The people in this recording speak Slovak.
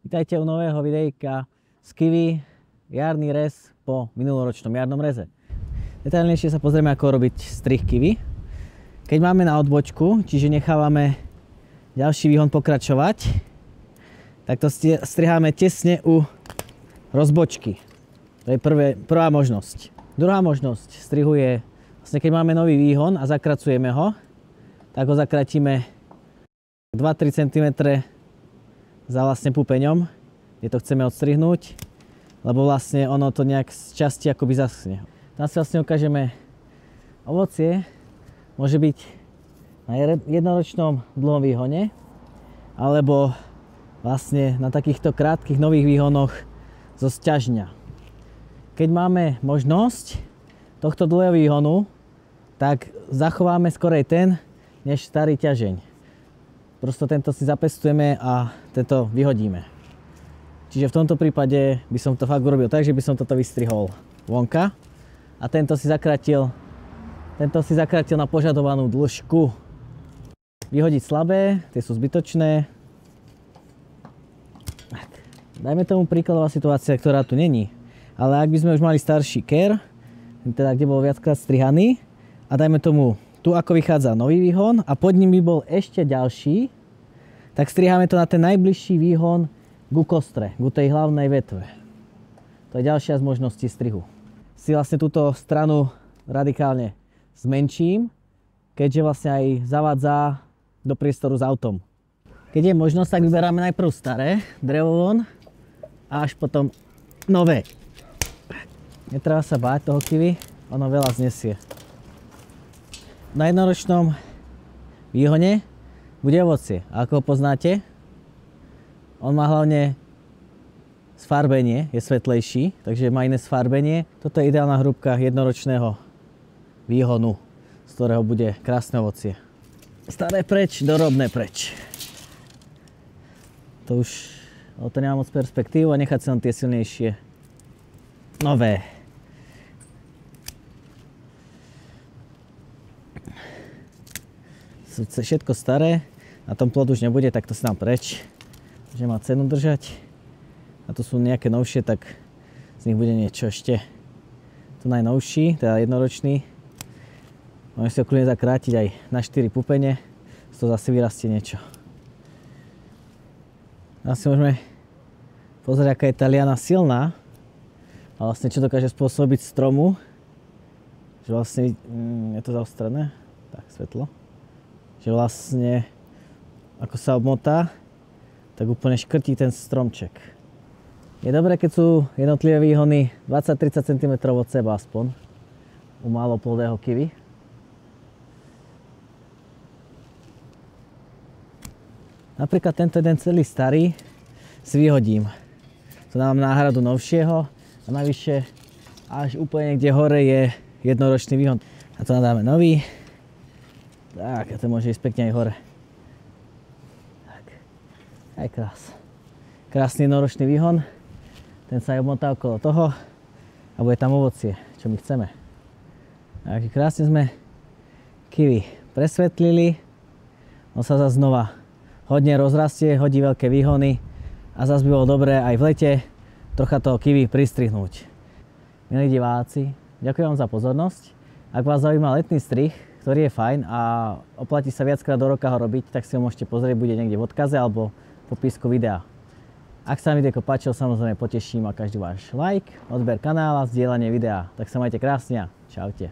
Vítajte u nového videjka z kiwi, jarný rez po minuloročnom jarnom reze. Detailnejšie sa pozrieme, ako robiť strih kiwi. Keď máme na odbočku, čiže nechávame ďalší výhon pokračovať, tak to striháme tesne u rozbočky. To je prvá možnosť. Druhá možnosť strihu je, vlastne keď máme nový výhon a zakracujeme ho, tak ho zakratíme 2-3 cm za vlastne pupeňom, kde to chceme odstrihnúť, lebo vlastne ono to nejak z časti akoby zaschne. Tam si vlastne ukážeme ovocie, môže byť na jednoročnom dlhom výhone, alebo vlastne na takýchto krátkych nových výhonoch zo sťažňa. Keď máme možnosť tohto dlhého výhonu, tak zachováme skorej ten, než starý ťažeň. Prosto tento si zapestujeme a tento vyhodíme. Čiže v tomto prípade by som to fakt urobil tak, že by som toto vystrihol vonka a tento si zakratil na požadovanú dĺžku. Vyhodiť slabé, tie sú zbytočné. Dajme tomu príkladová situácia, ktorá tu není. Ale ak by sme už mali starší ker, teda kde bol viackrát strihaný, a dajme tomu tu ako vychádza nový výhon a pod ním by bol ešte ďalší, tak striháme to na ten najbližší výhon ku kostre, ku tej hlavnej vetve. To je ďalšia z možností strihu. Si vlastne túto stranu radikálne zmenším, keďže vlastne aj zavádza do priestoru s autom. Keď je možnosť, tak vyberáme najprv staré drevo von a až potom nové. Netreba sa báť toho kiwi, ono veľa znesie. Na jednoročnom výhone bude ovocie. A ako ho poznáte, on má hlavne sfarbenie, je svetlejší, takže má iné sfarbenie. Toto je ideálna hrúbka jednoročného výhonu, z ktorého bude krásne ovocie. Staré preč, dorobné preč. To už to nemá moc perspektívu a nechať si len tie silnejšie nové. Všetko staré, na tom plod už nebude, tak to si dám preč, že má cenu držať. A tu sú nejaké novšie, tak z nich bude niečo ešte. Tu najnovší, teda jednoročný. Môžeme si ho kľudne zakrátiť aj na 4 pupene, z toho zase vyrastie niečo. A si môžeme pozrieť, aká je tá liana silná a vlastne čo dokáže spôsobiť stromu. Že vlastne, je to zaostrené, tak svetlo. Že vlastne, ako sa obmotá, tak úplne škrtí ten stromček. Je dobré, keď sú jednotlivé výhony 20-30 cm od seba aspoň, u máloplodého kiwi. Napríklad tento jeden celý starý si vyhodím. Tu dám náhradu novšieho a navyše až úplne niekde hore je jednoročný výhon. A tu nadáme nový. Tak, a to môže ísť pekne aj hore. Tak, aj krás. Krásny jednoročný výhon. Ten sa aj obmotá okolo toho a bude tam ovocie, čo my chceme. Takže krásne sme kiwi presvetlili. On sa zase znova hodne rozrastie, hodí veľké výhony a zase by bolo dobré aj v lete trocha toho kiwi pristrihnúť. Milí diváci, ďakujem vám za pozornosť. Ak vás zaujíma letný strih, ktorý je fajn a oplatí sa viackrát do roka ho robiť, tak si ho môžete pozrieť, bude niekde v odkaze alebo v popisku videa. Ak sa vám video páčilo, samozrejme poteším a každý váš like, odber kanála, zdieľanie videa. Tak sa majte krásne a čaute.